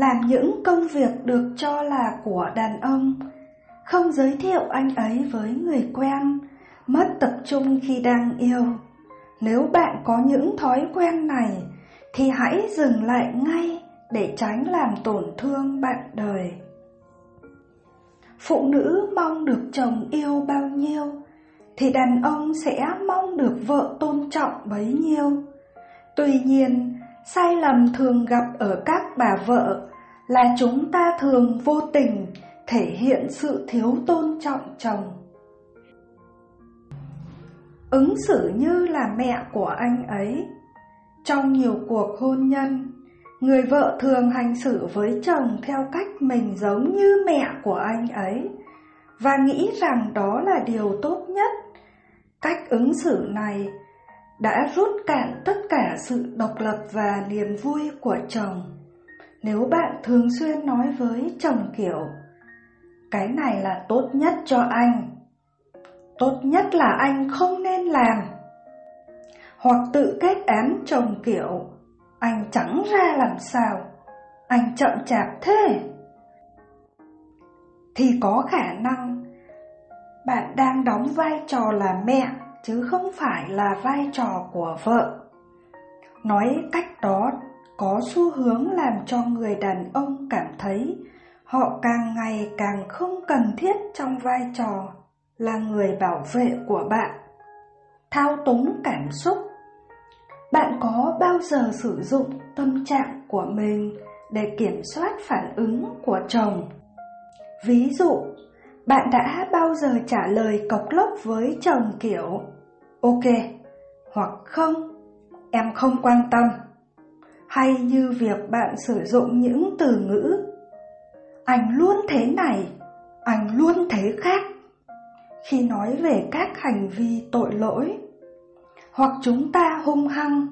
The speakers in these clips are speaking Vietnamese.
làm những công việc được cho là của đàn ông, không giới thiệu anh ấy với người quen, mất tập trung khi đang yêu. Nếu bạn có những thói quen này thì hãy dừng lại ngay để tránh làm tổn thương bạn đời. Phụ nữ mong được chồng yêu bao nhiêu thì đàn ông sẽ mong được vợ tôn trọng bấy nhiêu. Tuy nhiên, sai lầm thường gặp ở các bà vợ là chúng ta thường vô tình thể hiện sự thiếu tôn trọng chồng. Ứng xử như là mẹ của anh ấy. Trong nhiều cuộc hôn nhân, người vợ thường hành xử với chồng theo cách mình giống như mẹ của anh ấy và nghĩ rằng đó là điều tốt nhất. Cách ứng xử này đã rút cạn tất cả sự độc lập và niềm vui của chồng. Nếu bạn thường xuyên nói với chồng kiểu "Cái này là tốt nhất cho anh", "Tốt nhất là anh không nên làm", hoặc tự kết án chồng kiểu "Anh chẳng ra làm sao, anh chậm chạp thế", thì có khả năng bạn đang đóng vai trò là mẹ chứ không phải là vai trò của vợ. Nói cách đó có xu hướng làm cho người đàn ông cảm thấy họ càng ngày càng không cần thiết trong vai trò là người bảo vệ của bạn. Thao túng cảm xúc. Bạn có bao giờ sử dụng tâm trạng của mình để kiểm soát phản ứng của chồng? Ví dụ, bạn đã bao giờ trả lời cộc lốc với chồng kiểu "Ok" hoặc "Không, em không quan tâm", hay như việc bạn sử dụng những từ ngữ "Anh luôn thế này, anh luôn thế khác" khi nói về các hành vi tội lỗi. Hoặc chúng ta hung hăng,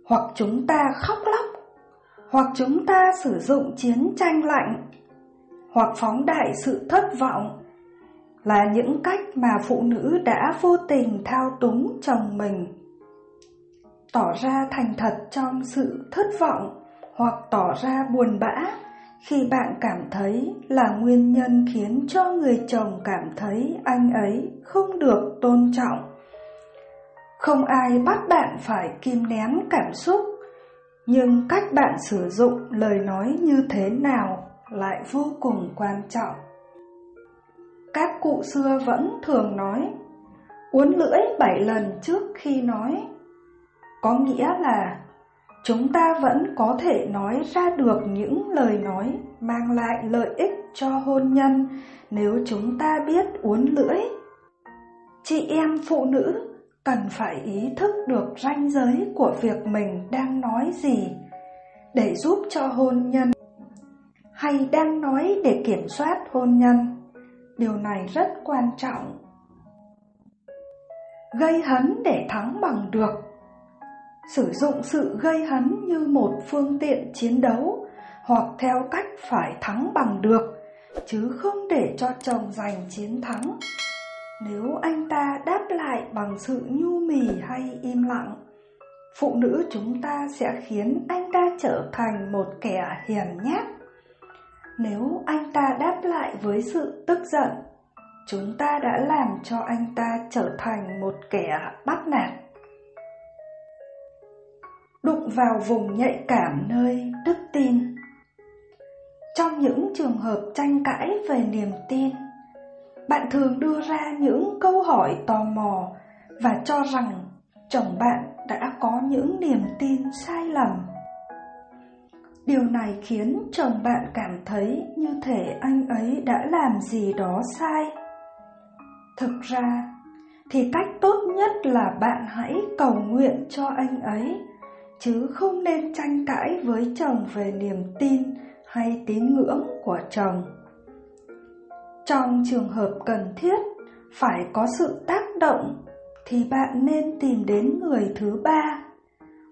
hoặc chúng ta khóc lóc, hoặc chúng ta sử dụng chiến tranh lạnh, hoặc phóng đại sự thất vọng, là những cách mà phụ nữ đã vô tình thao túng chồng mình. Tỏ ra thành thật trong sự thất vọng hoặc tỏ ra buồn bã khi bạn cảm thấy là nguyên nhân khiến cho người chồng cảm thấy anh ấy không được tôn trọng. Không ai bắt bạn phải kìm nén cảm xúc, nhưng cách bạn sử dụng lời nói như thế nào lại vô cùng quan trọng. Các cụ xưa vẫn thường nói uốn lưỡi 7 lần trước khi nói, có nghĩa là chúng ta vẫn có thể nói ra được những lời nói mang lại lợi ích cho hôn nhân nếu chúng ta biết uốn lưỡi. Chị em phụ nữ cần phải ý thức được ranh giới của việc mình đang nói gì để giúp cho hôn nhân, hay đang nói để kiểm soát hôn nhân. Điều này rất quan trọng. Gây hấn để thắng bằng được. Sử dụng sự gây hấn như một phương tiện chiến đấu hoặc theo cách phải thắng bằng được, chứ không để cho chồng giành chiến thắng. Nếu anh ta đáp lại bằng sự nhu mì hay im lặng, phụ nữ chúng ta sẽ khiến anh ta trở thành một kẻ hèn nhát. Nếu anh ta đáp lại với sự tức giận, chúng ta đã làm cho anh ta trở thành một kẻ bắt nạt. Đụng vào vùng nhạy cảm nơi đức tin. Trong những trường hợp tranh cãi về niềm tin, bạn thường đưa ra những câu hỏi tò mò và cho rằng chồng bạn đã có những niềm tin sai lầm. Điều này khiến chồng bạn cảm thấy như thể anh ấy đã làm gì đó sai. Thực ra thì cách tốt nhất là bạn hãy cầu nguyện cho anh ấy, chứ không nên tranh cãi với chồng về niềm tin hay tín ngưỡng của chồng. Trong trường hợp cần thiết phải có sự tác động thì bạn nên tìm đến người thứ ba,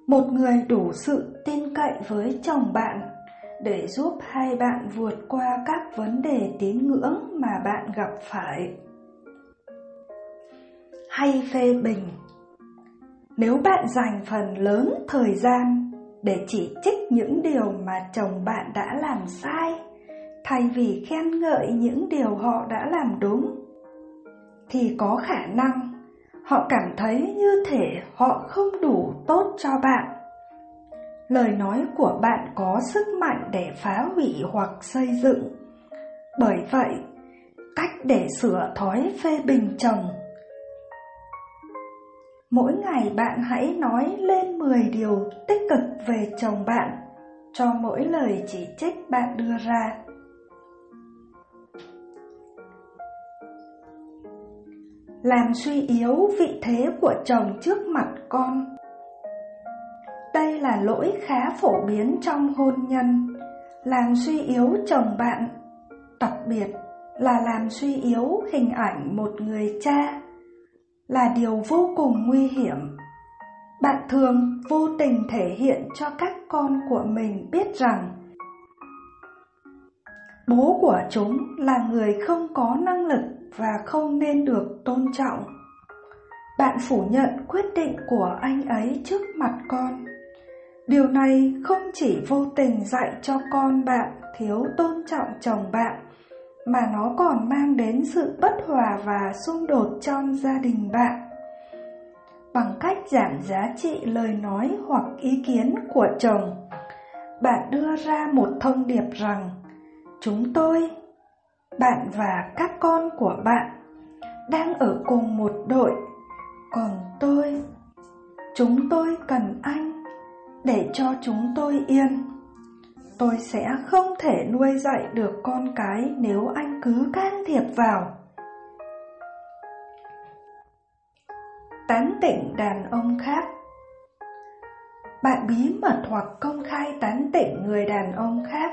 một người đủ sự tin cậy với chồng bạn để giúp hai bạn vượt qua các vấn đề tín ngưỡng mà bạn gặp phải. Hay phê bình. Nếu bạn dành phần lớn thời gian để chỉ trích những điều mà chồng bạn đã làm sai, thay vì khen ngợi những điều họ đã làm đúng, thì có khả năng họ cảm thấy như thể họ không đủ tốt cho bạn. Lời nói của bạn có sức mạnh để phá hủy hoặc xây dựng. Bởi vậy, cách để sửa thói phê bình chồng: mỗi ngày bạn hãy nói lên 10 điều tích cực về chồng bạn cho mỗi lời chỉ trích bạn đưa ra. Làm suy yếu vị thế của chồng trước mặt con. Đây là lỗi khá phổ biến trong hôn nhân, làm suy yếu chồng bạn, đặc biệt là làm suy yếu hình ảnh một người cha, là điều vô cùng nguy hiểm. Bạn thường vô tình thể hiện cho các con của mình biết rằng bố của chúng là người không có năng lực và không nên được tôn trọng. Bạn phủ nhận quyết định của anh ấy trước mặt con. Điều này không chỉ vô tình dạy cho con bạn thiếu tôn trọng chồng bạn, mà nó còn mang đến sự bất hòa và xung đột trong gia đình bạn. Bằng cách giảm giá trị lời nói hoặc ý kiến của chồng, bạn đưa ra một thông điệp rằng chúng tôi, bạn và các con của bạn đang ở cùng một đội, còn chúng tôi cần anh để cho chúng tôi yên. Tôi sẽ không thể nuôi dạy được con cái nếu anh cứ can thiệp vào. Tán tỉnh đàn ông khác. Bạn bí mật hoặc công khai tán tỉnh người đàn ông khác.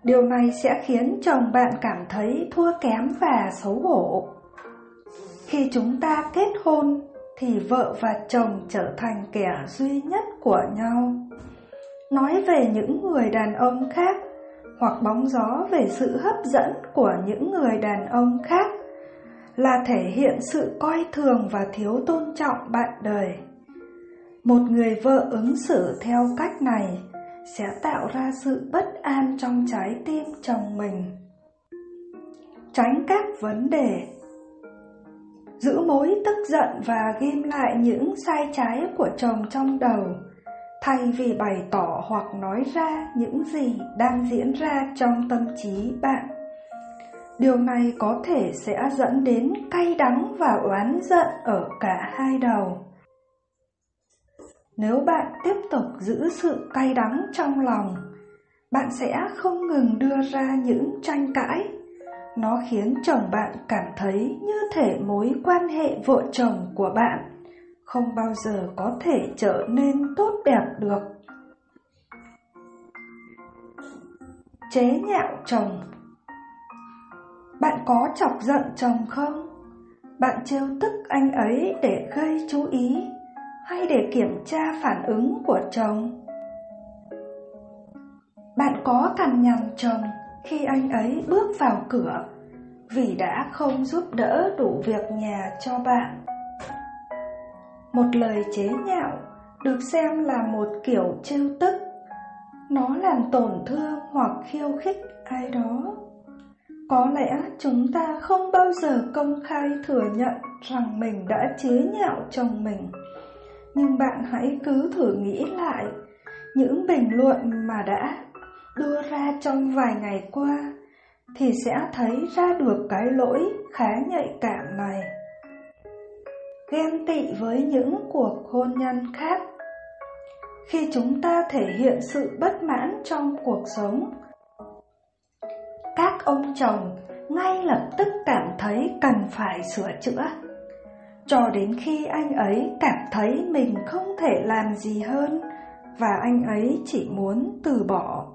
Điều này sẽ khiến chồng bạn cảm thấy thua kém và xấu hổ. Khi chúng ta kết hôn thì vợ và chồng trở thành kẻ duy nhất của nhau. Nói về những người đàn ông khác hoặc bóng gió về sự hấp dẫn của những người đàn ông khác là thể hiện sự coi thường và thiếu tôn trọng bạn đời. Một người vợ ứng xử theo cách này sẽ tạo ra sự bất an trong trái tim chồng mình. Tránh các vấn đề. Giữ mối tức giận và ghim lại những sai trái của chồng trong đầu, thay vì bày tỏ hoặc nói ra những gì đang diễn ra trong tâm trí bạn. Điều này có thể sẽ dẫn đến cay đắng và oán giận ở cả hai đầu. Nếu bạn tiếp tục giữ sự cay đắng trong lòng, bạn sẽ không ngừng đưa ra những tranh cãi. Nó khiến chồng bạn cảm thấy như thể mối quan hệ vợ chồng của bạn không bao giờ có thể trở nên tốt đẹp được. Chế nhạo chồng. Bạn có chọc giận chồng không? Bạn trêu tức anh ấy để gây chú ý hay để kiểm tra phản ứng của chồng? Bạn có cằn nhằn chồng khi anh ấy bước vào cửa vì đã không giúp đỡ đủ việc nhà cho bạn? Một lời chế nhạo được xem là một kiểu trêu tức. Nó làm tổn thương hoặc khiêu khích ai đó. Có lẽ chúng ta không bao giờ công khai thừa nhận rằng mình đã chế nhạo chồng mình. Nhưng bạn hãy cứ thử nghĩ lại những bình luận mà đã đưa ra trong vài ngày qua, thì sẽ thấy ra được cái lỗi khá nhạy cảm này. Ghen tị với những cuộc hôn nhân khác. Khi chúng ta thể hiện sự bất mãn trong cuộc sống, các ông chồng ngay lập tức cảm thấy cần phải sửa chữa, cho đến khi anh ấy cảm thấy mình không thể làm gì hơn và anh ấy chỉ muốn từ bỏ.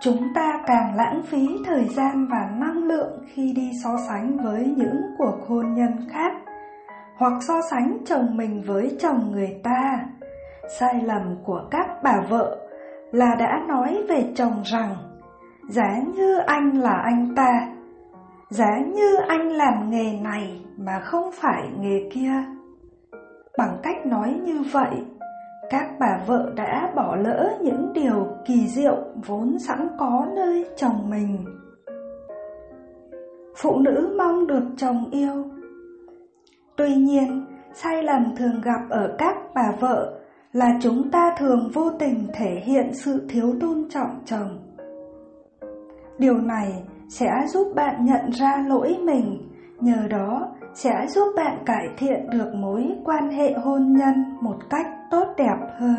Chúng ta càng lãng phí thời gian và năng lượng khi đi so sánh với những cuộc hôn nhân khác, hoặc so sánh chồng mình với chồng người ta. Sai lầm của các bà vợ là đã nói về chồng rằng giá như anh là anh ta, giá như anh làm nghề này mà không phải nghề kia. Bằng cách nói như vậy, các bà vợ đã bỏ lỡ những điều kỳ diệu vốn sẵn có nơi chồng mình. Phụ nữ mong được chồng yêu. Tuy nhiên, sai lầm thường gặp ở các bà vợ là chúng ta thường vô tình thể hiện sự thiếu tôn trọng chồng. Điều này sẽ giúp bạn nhận ra lỗi mình, nhờ đó sẽ giúp bạn cải thiện được mối quan hệ hôn nhân một cách tốt đẹp hơn.